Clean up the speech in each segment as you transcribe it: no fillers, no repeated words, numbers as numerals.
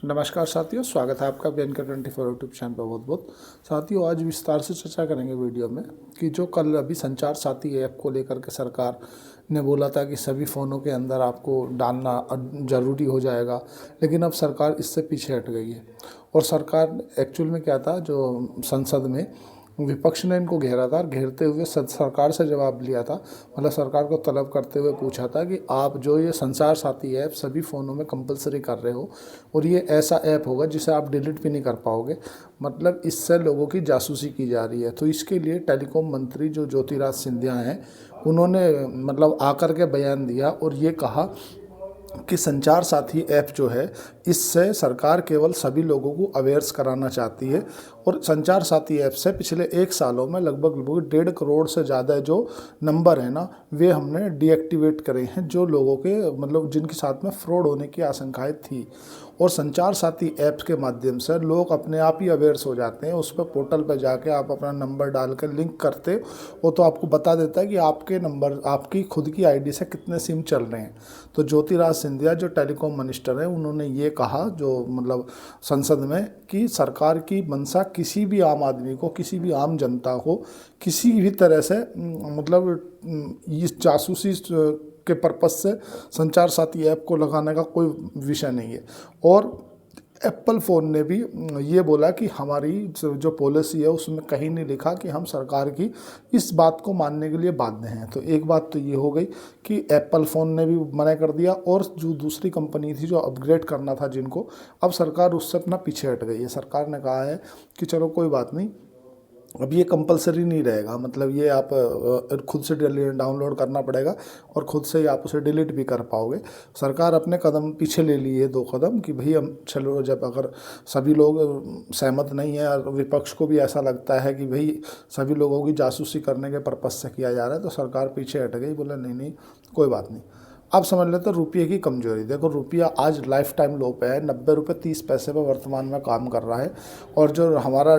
नमस्कार साथियों, स्वागत है आपका BNK 24 यूट्यूब चैनल पर। बहुत बहुत साथियों, आज विस्तार से चर्चा करेंगे वीडियो में कि जो कल अभी संचार साथी ऐप को लेकर के सरकार ने बोला था कि सभी फ़ोनों के अंदर आपको डालना ज़रूरी हो जाएगा, लेकिन अब सरकार इससे पीछे हट गई है। और सरकार एक्चुअल में क्या था, जो संसद में विपक्ष ने इनको घेरा था और घेरते हुए सरकार से जवाब लिया था, मतलब सरकार को तलब करते हुए पूछा था कि आप जो ये संचार साथी ऐप सभी फ़ोनों में कंपलसरी कर रहे हो और ये ऐसा ऐप होगा जिसे आप डिलीट भी नहीं कर पाओगे, मतलब इससे लोगों की जासूसी की जा रही है। तो इसके लिए टेलीकॉम मंत्री जो ज्योतिराज सिंधिया हैं, उन्होंने मतलब आकर के बयान दिया और ये कहा कि संचार साथी ऐप जो है, इससे सरकार केवल सभी लोगों को अवेयर्स कराना चाहती है। और संचार साथी ऐप से पिछले 1 सालों में लगभग 1.5 करोड़ से ज़्यादा जो नंबर है ना, वे हमने डीएक्टिवेट करे हैं, जो लोगों के मतलब जिनके साथ में फ्रॉड होने की आशंकाएं थी। और संचार साथी ऐप्स के माध्यम से लोग अपने आप ही अवेयर्स हो जाते हैं। उस पर पोर्टल पर जाके आप अपना नंबर डालकर लिंक करते वो तो आपको बता देता है कि आपके नंबर, आपकी खुद की आईडी से कितने सिम चल रहे हैं। तो ज्योतिराज सिंधिया जो टेलीकॉम मिनिस्टर हैं, उन्होंने ये कहा जो मतलब संसद में, कि सरकार की मंशा किसी भी आम आदमी को, किसी भी आम जनता को किसी भी तरह से मतलब इस जासूसी के पर्पज से संचार साथी ऐप को लगाने का कोई विषय नहीं है। और एप्पल फ़ोन ने भी ये बोला कि हमारी जो पॉलिसी है उसमें कहीं नहीं लिखा कि हम सरकार की इस बात को मानने के लिए बाध्य हैं। तो एक बात तो ये हो गई कि एप्पल फ़ोन ने भी मना कर दिया, और जो दूसरी कंपनी थी जो अपग्रेड करना था जिनको, अब सरकार उससे अपना पीछे हट गई है। सरकार ने कहा है कि चलो कोई बात नहीं, अब ये कंपलसरी नहीं रहेगा, मतलब ये आप खुद से डाउनलोड करना पड़ेगा और खुद से ही आप उसे डिलीट भी कर पाओगे। सरकार अपने कदम पीछे ले लिए 2 कदम कि भाई हम चलो, जब अगर सभी लोग सहमत नहीं है और विपक्ष को भी ऐसा लगता है कि भाई सभी लोगों की जासूसी करने के पर्पज़ से किया जा रहा है, तो सरकार पीछे हट गई, बोला नहीं नहीं कोई बात नहीं। अब समझ लेते हैं रुपये की कमजोरी। देखो, रुपया आज लाइफ टाइम लो पे है, 90 रुपये 30 पैसे पर वर्तमान में काम कर रहा है। और जो हमारा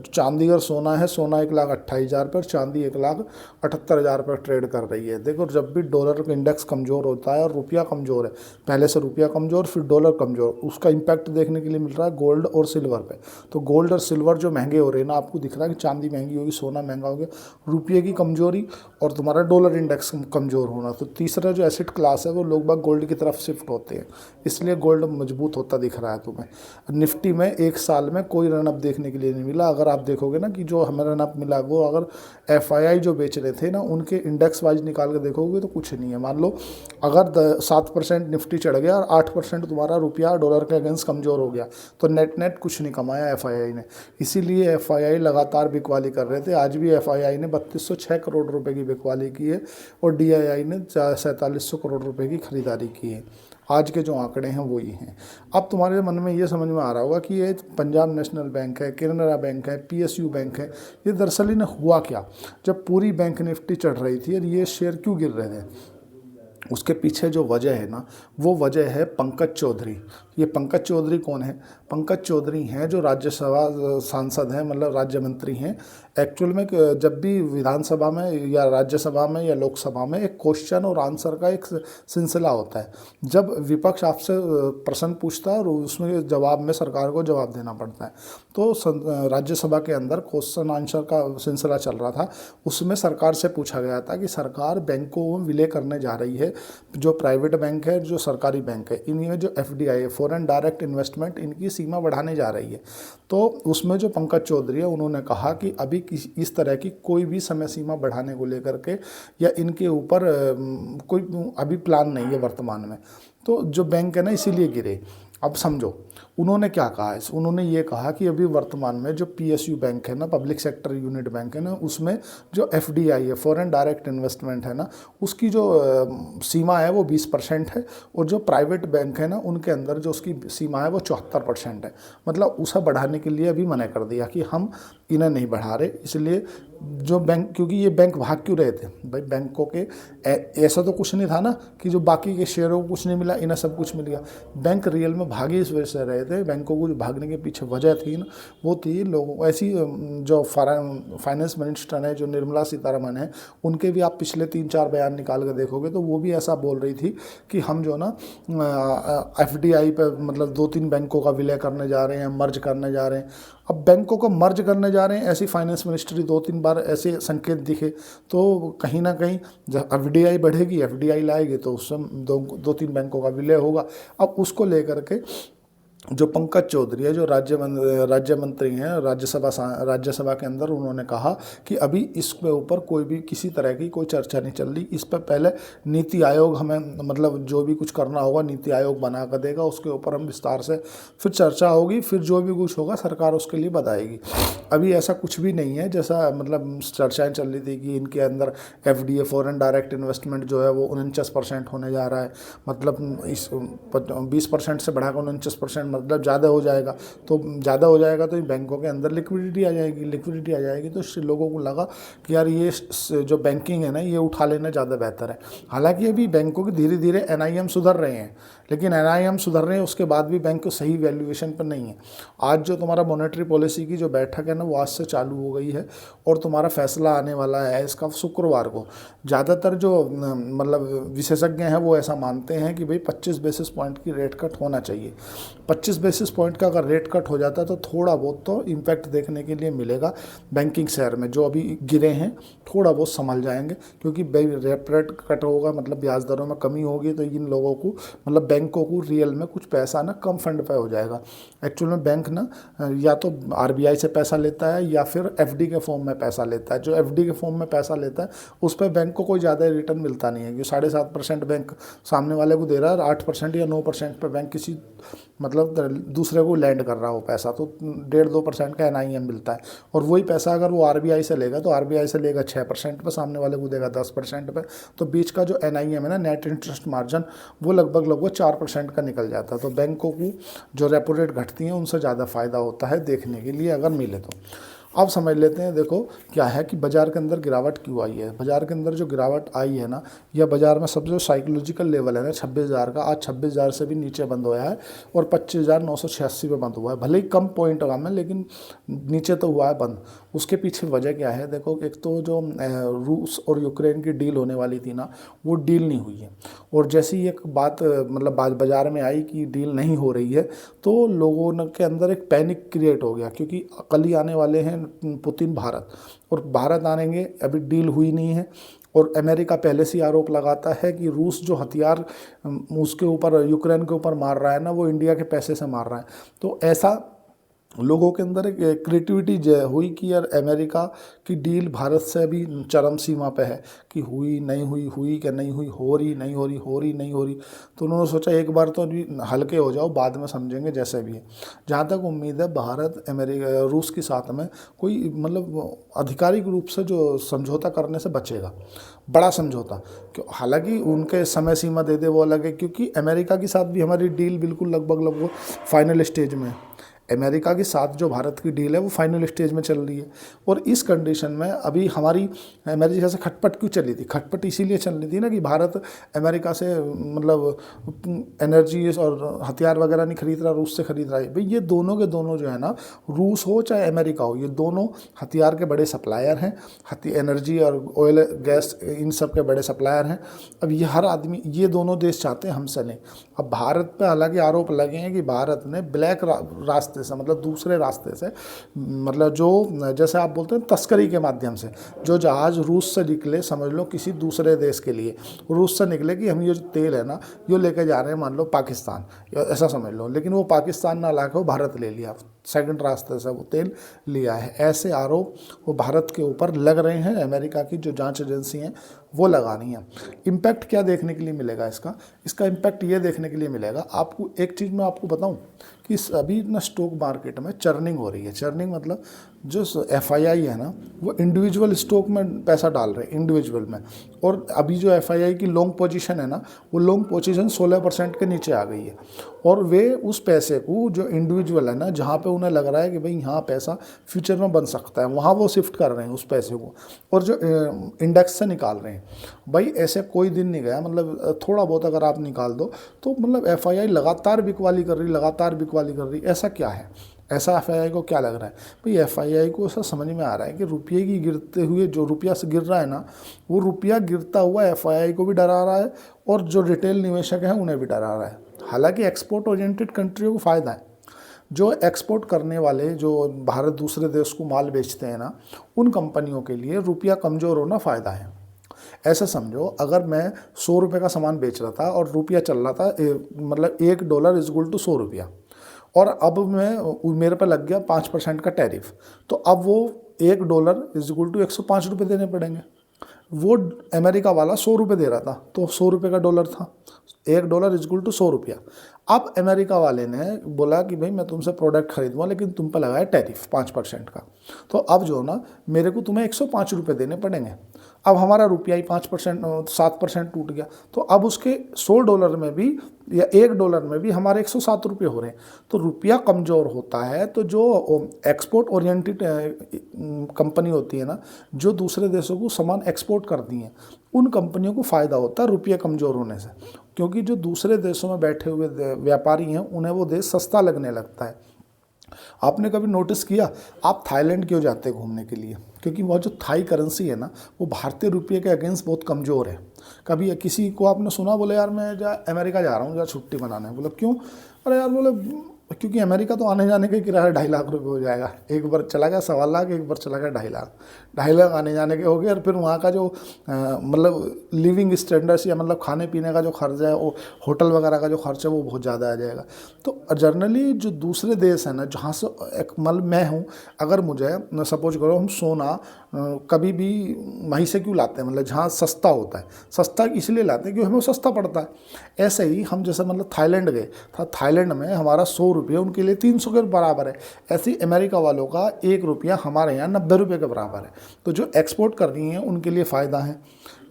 चांदी और सोना है, सोना 1,28,000 पर, चांदी 1,78,000 पर ट्रेड कर रही है। देखो, जब भी डॉलर का इंडेक्स कमज़ोर होता है और रुपया कमज़ोर है, पहले से रुपया कमज़ोर फिर डॉलर कमज़ोर, उसका इम्पैक्ट देखने के लिए मिल रहा है गोल्ड और सिल्वर पे। तो गोल्ड और सिल्वर जो महंगे हो रहे हैं ना, आपको दिख रहा है कि चांदी महंगी होगी, सोना महंगा हो गया, रुपये की कमज़ोरी और तुम्हारा डॉलर इंडेक्स कमज़ोर होना। तो तीसरा जो एसेट क्लास है वो लोग बाग गोल्ड की तरफ शिफ्ट होते हैं, इसलिए गोल्ड मजबूत होता दिख रहा है तुम्हें। निफ्टी में 1 साल में कोई रनअप देखने के लिए नहीं मिला। अगर आप देखोगे ना कि जो हमें रनअप मिला, वो अगर एफआईआई जो बेच रहे थे ना, उनके इंडेक्स वाइज निकाल के देखोगे तो कुछ नहीं है। मान लो अगर 7% निफ्टी चढ़ गया और 8% तुम्हारा रुपया डॉलर के अगेंस्ट कमज़ोर हो गया, तो नेट नेट कुछ नहीं कमाया एफआईआई ने। इसीलिए एफआईआई लगातार बिकवाली कर रहे थे। आज भी एफआईआई ने 3206 करोड़ रुपए की बिकवाली की है और डीआईआई ने 4700 करोड़ रुपए की खरीदारी की है। आज के जो आंकड़े हैं वो ही हैं। अब तुम्हारे मन में ये समझ में आ रहा होगा कि ये पंजाब नेशनल बैंक है, केनरा बैंक है, पीएसयू बैंक है, ये दरअसल इन्हें हुआ क्या जब पूरी बैंक निफ्टी चढ़ रही थी और ये शेयर क्यों गिर रहे थे। उसके पीछे जो वजह है ना, वो वजह है पंकज चौधरी। ये पंकज चौधरी कौन है? पंकज चौधरी हैं जो राज्यसभा सांसद हैं, मतलब राज्य मंत्री हैं। एक्चुअल में जब भी विधानसभा में या राज्यसभा में या लोकसभा में एक क्वेश्चन और आंसर का एक सिलसिला होता है, जब विपक्ष आपसे प्रश्न पूछता है और उसमें जवाब में सरकार को जवाब देना पड़ता है। तो राज्यसभा के अंदर क्वेश्चन आंसर का सिलसिला चल रहा था, उसमें सरकार से पूछा गया था कि सरकार बैंकों में विलय करने जा रही है, जो प्राइवेट बैंक है, जो सरकारी बैंक है, इनमें जो एफडीआई है, फॉरेन डायरेक्ट इन्वेस्टमेंट, इनकी सीमा बढ़ाने जा रही है। तो उसमें जो पंकज चौधरी है, उन्होंने कहा कि अभी इस तरह की कोई भी समय सीमा बढ़ाने को लेकर के या इनके ऊपर कोई अभी प्लान नहीं है वर्तमान में। तो जो बैंक है ना, इसीलिए गिरे। अब समझो उन्होंने क्या कहा है। उन्होंने ये कहा कि अभी वर्तमान में जो पीएसयू बैंक है ना, पब्लिक सेक्टर यूनिट बैंक है ना, उसमें जो एफडीआई है, फॉरेन डायरेक्ट इन्वेस्टमेंट है ना, उसकी जो सीमा है वो 20% है। और जो प्राइवेट बैंक है ना, उनके अंदर जो उसकी सीमा है वो 74% है। मतलब उसे बढ़ाने के लिए अभी मना कर दिया कि हम इन्हें नहीं बढ़ा रहे। इसलिए जो बैंक, क्योंकि ये बैंक भाग क्यों रहे थे भाई, बैंकों के ऐसा तो कुछ नहीं था ना कि जो बाकी के शेयरों को कुछ नहीं मिला, इन्हें सब कुछ मिल गया। बैंक रियल में भागे इस वजह से रहे थे। बैंकों को जो भागने के पीछे वजह थी ना, वो थी लोगों ऐसी, जो फाइनेंस मिनिस्टर है जो निर्मला सीतारमण है, उनके भी आप पिछले 3-4 बयान निकाल कर देखोगे तो वो भी ऐसा बोल रही थी कि हम जो ना FDI पे मतलब 2-3 बैंकों का विलय करने जा रहे हैं, मर्ज करने जा रहे हैं। अब बैंकों को मर्ज करने जा रहे हैं, ऐसी फाइनेंस मिनिस्ट्री 2-3 बार ऐसे संकेत दिखे, तो कहीं ना कहीं जब FDI बढ़ेगी, FDI लाएगी तो उससे 2-3 बैंकों का विलय होगा। अब उसको लेकर के जो पंकज चौधरी है, जो राज्य मंत्री हैं राज्यसभा के अंदर, उन्होंने कहा कि अभी इसके ऊपर कोई भी किसी तरह की कोई चर्चा नहीं चल रही। इस पर पहले नीति आयोग हमें मतलब जो भी कुछ करना होगा नीति आयोग बना कर देगा, उसके ऊपर हम विस्तार से फिर चर्चा होगी, फिर जो भी कुछ होगा सरकार उसके लिए बताएगी। अभी ऐसा कुछ भी नहीं है जैसा मतलब चर्चाएँ चल रही थी कि इनके अंदर FDI फॉरेन डायरेक्ट इन्वेस्टमेंट जो है वो 49% होने जा रहा है, मतलब इस 20% से बढ़ाकर 49% मतलब ज़्यादा हो जाएगा। तो ज़्यादा हो जाएगा तो बैंकों के अंदर लिक्विडिटी आ जाएगी, तो इससे लोगों को लगा कि यार ये जो बैंकिंग है ना, ये उठा लेना ज़्यादा बेहतर है। हालांकि अभी बैंकों के धीरे धीरे NIM सुधर रहे हैं, लेकिन NIM सुधर रहे हैं उसके बाद भी बैंक को सही वैल्यूएशन पर नहीं है। आज जो तुम्हारा मॉनेटरी पॉलिसी की जो बैठक है ना, वो आज से चालू हो गई है और तुम्हारा फैसला आने वाला है इसका शुक्रवार को। ज़्यादातर जो मतलब विशेषज्ञ हैं वो ऐसा मानते हैं कि भाई 25 बेसिस पॉइंट की रेट कट होना चाहिए। 25 बेसिस पॉइंट का अगर रेट कट हो जाता है तो थोड़ा बहुत तो इम्पैक्ट देखने के लिए मिलेगा बैंकिंग शेयर में। जो अभी गिरे हैं थोड़ा बहुत संभल जाएंगे, क्योंकि रेट कट होगा मतलब ब्याज दरों में कमी होगी, तो इन लोगों को मतलब बैंकों को रियल में कुछ पैसा ना कम फंड पे हो जाएगा। एक्चुअल में बैंक ना या तो RBI से पैसा लेता है या फिर FD के फॉर्म में पैसा लेता है। जो FD के फॉर्म में पैसा लेता है उस पर बैंक को कोई ज़्यादा रिटर्न मिलता नहीं है, क्योंकि 7.5% बैंक सामने वाले को दे रहा है, 8% या 9% पर बैंक किसी मतलब दूसरे को लैंड कर रहा हो पैसा, तो 1.5-2% का NIM मिलता है। और वही पैसा अगर वो RBI से लेगा तो RBI से लेगा 6% पर, सामने वाले को देगा 10% पर, तो बीच का जो NIM है ना, नेट इंटरेस्ट मार्जिन, वो लगभग 4% का निकल जाता है। तो बैंकों को जो रेपो रेट घटती हैं उनसे ज़्यादा फ़ायदा होता है देखने के लिए अगर मिले तो। अब समझ लेते हैं, देखो क्या है कि बाज़ार के अंदर गिरावट क्यों आई है। बाज़ार के अंदर जो गिरावट आई है ना, यह बाज़ार में सब जो साइकोलॉजिकल लेवल है ना 26,000 का, आज 26,000 से भी नीचे बंद हुआ है और 25,986 पे बंद हुआ है। भले ही कम पॉइंट कम है लेकिन नीचे तो हुआ है बंद। उसके पीछे वजह क्या है, देखो एक तो जो रूस और यूक्रेन की डील होने वाली थी ना, वो डील नहीं हुई है। और जैसी एक बात मतलब बाज़ार में आई कि डील नहीं हो रही है, तो लोगों के अंदर एक पैनिक क्रिएट हो गया, क्योंकि कल ही आने वाले हैं पुतिन भारत, और भारत आएंगे, अभी डील हुई नहीं है। और अमेरिका पहले से आरोप लगाता है कि रूस जो हथियार उसके ऊपर यूक्रेन के ऊपर मार रहा है ना, वो इंडिया के पैसे से मार रहा है। तो ऐसा लोगों के अंदर एक क्रिएटिविटी हुई कि यार अमेरिका की डील भारत से अभी चरम सीमा पे है कि हुई नहीं हुई, हुई क्या नहीं हुई, हो रही नहीं हो रही, हो रही नहीं हो रही। तो उन्होंने सोचा एक बार तो अभी हल्के हो जाओ, बाद में समझेंगे जैसे भी है। जहाँ तक उम्मीद है भारत अमेरिका रूस के साथ में कोई मतलब आधिकारिक रूप से जो समझौता करने से बचेगा, बड़ा समझौता। हालांकि उनके समय सीमा दे दे वो अलग है, क्योंकि अमेरिका के साथ भी हमारी डील बिल्कुल लगभग फाइनल स्टेज में है। अमेरिका के साथ जो भारत की डील है वो फाइनल स्टेज में चल रही है। और इस कंडीशन में अभी हमारी अमेरिका से खटपट क्यों चली थी, खटपट इसीलिए चल रही थी ना कि भारत अमेरिका से मतलब एनर्जी और हथियार वगैरह नहीं खरीद रहा, रूस से खरीद रहा है। भाई ये दोनों के दोनों जो है ना, रूस हो चाहे अमेरिका हो, ये दोनों हथियार के बड़े सप्लायर हैं, एनर्जी और ऑयल गैस इन सब के बड़े सप्लायर हैं। अब ये हर आदमी, ये दोनों देश चाहते हैं हमसे लें। अब भारत पे हालांकि आरोप लगे हैं कि भारत ने ब्लैक रास्ते से मतलब दूसरे रास्ते से, मतलब जो जैसे आप बोलते हैं तस्करी के माध्यम से जो जहाज़ रूस से निकले, समझ लो किसी दूसरे देश के लिए रूस से निकले कि हम ये जो तेल है ना ये लेके जा रहे हैं मान लो पाकिस्तान, ऐसा समझ लो, लेकिन वो पाकिस्तान ना लाके वो भारत ले लिया, सेकंड रास्ते से वो तेल लिया है। ऐसे आरोप वो भारत के ऊपर लग रहे हैं, अमेरिका की जो जांच एजेंसी हैं वो लगा रही हैं। इम्पैक्ट क्या देखने के लिए मिलेगा इसका इम्पैक्ट ये देखने के लिए मिलेगा आपको, एक चीज़ मैं आपको बताऊं कि अभी ना स्टॉक मार्केट में चर्निंग हो रही है। चर्निंग मतलब जो FII है ना वो इंडिविजुअल स्टॉक में पैसा डाल रहे हैं इंडिविजुअल में, और अभी जो FII की लॉन्ग पोजीशन है ना वो लॉन्ग पोजीशन 16% के नीचे आ गई है, और वे उस पैसे को जो इंडिविजुअल है ना जहाँ पे उन्हें लग रहा है कि भाई यहाँ पैसा फ्यूचर में बन सकता है वहाँ वो शिफ्ट कर रहे हैं उस पैसे को, और जो इंडेक्स से निकाल रहे हैं। भाई ऐसे कोई दिन नहीं गया, मतलब थोड़ा बहुत अगर आप निकाल दो तो मतलब FII लगातार बिकवाली कर रही, लगातार बिकवाली कर रही। ऐसा क्या है, ऐसा FII को क्या लग रहा है? भाई FII को ऐसा समझ में आ रहा है कि रुपये की गिरते हुए, जो रुपया से गिर रहा है ना वो रुपया गिरता हुआ FII को भी डरा रहा है और जो रिटेल निवेशक हैं उन्हें भी डरा रहा है। हालांकि एक्सपोर्ट ओरिएंटेड कंट्रियों को फ़ायदा है, जो एक्सपोर्ट करने वाले, जो भारत दूसरे देश को माल बेचते हैं ना, उन कंपनियों के लिए रुपया कमज़ोर होना फ़ायदा है। ऐसा समझो, अगर मैं 100 रुपये का सामान बेच रहा था और रुपया चल रहा था मतलब $1 = 100 रुपया, और अब मेरे पर लग गया 5% का टैरिफ, तो अब वो $1 = 105 रुपये देने पड़ेंगे। वो अमेरिका वाला 100 रुपये दे रहा था तो 100 रुपये का डॉलर था, $1 = 100 रुपया। अब अमेरिका वाले ने बोला कि भाई मैं तुमसे प्रोडक्ट खरीदूँगा लेकिन तुम पर लगाया टैरिफ 5% का, तो अब जो ना मेरे को तुम्हें 105 रुपये देने पड़ेंगे। अब हमारा रुपया ही 5% 7% टूट गया, तो अब उसके $100 में भी या $1 में भी हमारे 107 रुपये हो रहे हैं। तो रुपया कमज़ोर होता है तो जो एक्सपोर्ट ओरिएंटेड कंपनी होती है ना, जो दूसरे देशों को सामान एक्सपोर्ट करती हैं, उन कंपनियों को फ़ायदा होता है रुपये कमज़ोर होने से, क्योंकि जो दूसरे देशों में बैठे हुए व्यापारी हैं उन्हें वो देश सस्ता लगने लगता है। आपने कभी नोटिस किया, आप थाईलैंड क्यों जाते हैं घूमने के लिए? क्योंकि वह जो थाई करेंसी है ना वो भारतीय रुपये के अगेंस्ट बहुत कमज़ोर है। कभी किसी को आपने सुना बोले यार मैं अमेरिका जा रहा हूँ यार छुट्टी मनाने, बोले क्यों? अरे यार बोले क्योंकि अमेरिका तो आने जाने का किराया 2.5 लाख रुपये हो जाएगा, एक बार चला गया 1.25 लाख, एक बार चला गया 2.5 लाख, 2.5 लाख आने जाने के हो गए, और फिर वहाँ का जो मतलब लिविंग स्टैंडर्ड्स या मतलब खाने पीने का जो खर्च है, वो होटल वगैरह का जो खर्च है वो बहुत ज़्यादा आ जाएगा। तो जनरली जो दूसरे देश है ना जहाँ से एक मतलब मैं हूँ, अगर मुझे सपोज करो हम सोना कभी भी वहीं से क्यों लाते हैं, मतलब जहाँ सस्ता होता है, सस्ता इसलिए लाते हैं क्योंकि हमें सस्ता पड़ता है। ऐसे ही हम जैसे मतलब थाईलैंड गए था, थाईलैंड में हमारा 100 रुपये उनके लिए 300 के बराबर है। ऐसे ही अमेरिका वालों का 1 रुपया हमारे यहाँ 90 रुपये के बराबर है। तो जो एक्सपोर्ट कर रही हैं उनके लिए फ़ायदा है।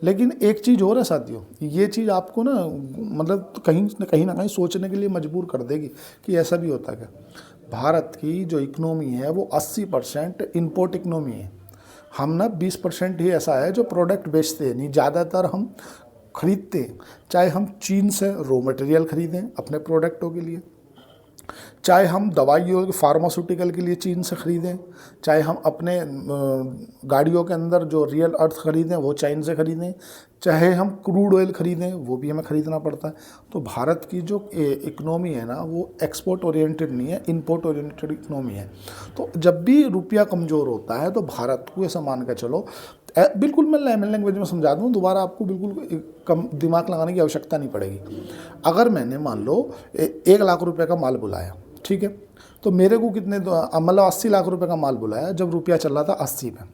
लेकिन एक चीज़ और है साथियों, ये चीज़ आपको ना मतलब कहीं ना कहीं सोचने के लिए मजबूर कर देगी कि ऐसा भी होता है क्या। भारत की जो इकनॉमी है वो 80% इम्पोर्ट इकनॉमी है। हम ना 20% ही ऐसा है जो प्रोडक्ट बेचते हैं, नहीं ज़्यादातर हम खरीदते हैं। चाहे हम चीन से रॉ मटेरियल खरीदें अपने प्रोडक्टों के लिए, चाहे हम दवाइयों फार्मास्यूटिकल के लिए चीन से ख़रीदें, चाहे हम अपने गाड़ियों के अंदर जो रियल अर्थ ख़रीदें वो चाइन से ख़रीदें, चाहे हम क्रूड ऑयल ख़रीदें वो भी हमें ख़रीदना पड़ता है। तो भारत की जो इकनॉमी है ना वो एक्सपोर्ट ओरिएंटेड नहीं है, इंपोर्ट ओरिएंटेड इकनॉमी है। तो जब भी रुपया कमज़ोर होता है तो भारत को ऐसा मान कर चलो, बिल्कुल मैं लेमन लैंग्वेज में समझा दूँ, दोबारा आपको बिल्कुल कम दिमाग लगाने की आवश्यकता नहीं पड़ेगी। अगर मैंने मान लो 1 लाख रुपए का माल बुलाया, ठीक है, तो मेरे को कितने मतलब 80 लाख रुपए का माल बुलाया जब रुपया चल रहा था 80 में,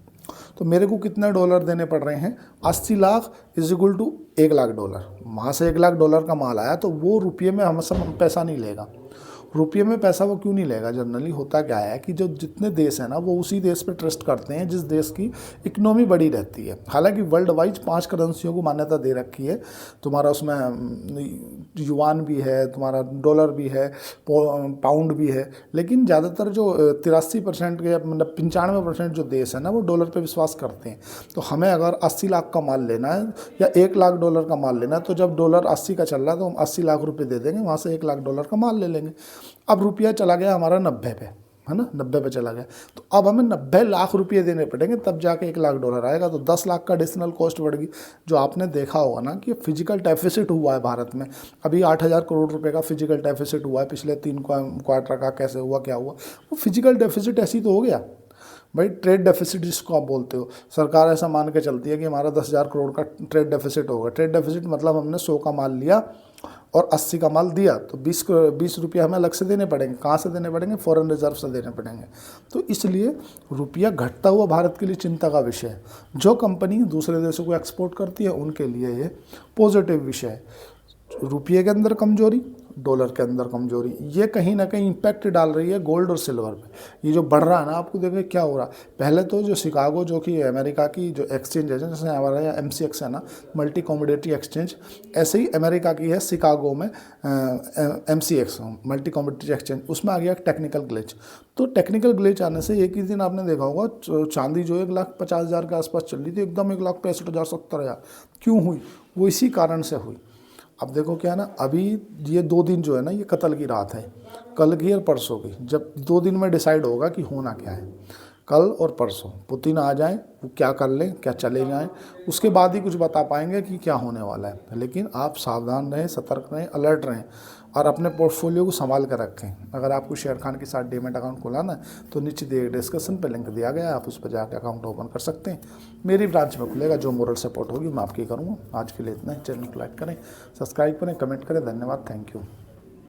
तो मेरे को कितने डॉलर देने पड़ रहे हैं? 80 लाख = 1 लाख डॉलर। वहाँ से 1 लाख डॉलर का माल आया तो वो रुपये में हमसे पैसा नहीं लेगा। रुपये में पैसा वो क्यों नहीं लेगा? जनरली होता क्या है कि जो जितने देश हैं ना वो उसी देश पे ट्रस्ट करते हैं जिस देश की इकनॉमी बड़ी रहती है। हालांकि वर्ल्ड वाइज 5 करेंसियों को मान्यता दे रखी है, तुम्हारा उसमें युआन भी है, तुम्हारा डॉलर भी है, पाउंड भी है, लेकिन ज़्यादातर जो 83% के मतलब 95% जो देश है ना वो डॉलर पे विश्वास करते हैं। तो हमें अगर 80 लाख का माल लेना है या 1 लाख डॉलर का माल लेना है, तो जब डॉलर 80 का चल रहा है तो हम 80 लाख रुपये दे देंगे, वहाँ से 1 लाख डॉलर का माल ले लेंगे। अब रुपया चला गया हमारा 90 पे, है ना, 90 पे चला गया, तो अब हमें 90 लाख रुपये देने पड़ेंगे तब जाके 1 लाख डॉलर आएगा। तो 10 लाख का एडिशनल कॉस्ट बढ़ेगी। जो आपने देखा होगा ना कि फिजिकल डेफिसिट हुआ है भारत में, अभी 8,000 करोड़ रुपए का फिजिकल डेफिसिट हुआ है पिछले 3 क्वार्टर का। कैसे हुआ, क्या हुआ? वो फिजिकल डेफिसिट ऐसी तो हो गया भाई। ट्रेड डेफिसिट जिसको आप बोलते हो, सरकार ऐसा मान के चलती है कि हमारा 10,000 करोड़ का ट्रेड डेफिसिट होगा। ट्रेड डेफिसिट मतलब हमने 100 का माल लिया और 80 का माल दिया, तो 20 रुपये हमें अलग से देने पड़ेंगे। कहाँ से देने पड़ेंगे? फॉरेन रिजर्व से देने पड़ेंगे। तो इसलिए रुपया घटता हुआ भारत के लिए चिंता का विषय है। जो कंपनी दूसरे देशों को एक्सपोर्ट करती है उनके लिए ये पॉजिटिव विषय है। रुपये के अंदर कमजोरी, डॉलर के अंदर कमजोरी, ये कहीं ना कहीं इम्पैक्ट डाल रही है गोल्ड और सिल्वर पे। ये जो बढ़ रहा है ना, आपको देखिए क्या हो रहा है। पहले तो जो शिकागो, जो कि अमेरिका की जो एक्सचेंज है, जैसे हमारा यहाँ MCX है ना, मल्टी कमोडिटी एक्सचेंज, ऐसे ही अमेरिका की है शिकागो में MCX मल्टी कमोडिटी एक्सचेंज, उसमें आ गया टेक्निकल ग्लिच। तो टेक्निकल ग्लिच आने से एक ही दिन आपने देखा होगा चांदी जो 1,50,000 के आसपास चल रही थी, एकदम 1,65,000 70,000 क्यों हुई? वो इसी कारण से हुई। अब देखो क्या है ना, अभी ये 2 दिन जो है ना, ये कत्ल की रात है, कल की और परसों की। जब 2 दिन में डिसाइड होगा कि होना क्या है, कल और परसों पुतिन आ जाएं, वो क्या कर लें, क्या चले जाएं, उसके बाद ही कुछ बता पाएंगे कि क्या होने वाला है। लेकिन आप सावधान रहें, सतर्क रहें, अलर्ट रहें और अपने पोर्टफोलियो को संभाल कर रखें। अगर आपको शेर खान के साथ डीमैट अकाउंट खोलाना है तो नीचे दिए डिस्क्रिप्शन पर लिंक दिया गया है, आप उस पर जाकर अकाउंट ओपन कर सकते हैं। मेरी ब्रांच में खुलेगा, जो मोरल सपोर्ट होगी मैं आपकी करूँगा। आज के लिए इतना ही। चैनल को लाइक करें, सब्सक्राइब करें, कमेंट करें। धन्यवाद, थैंक यू।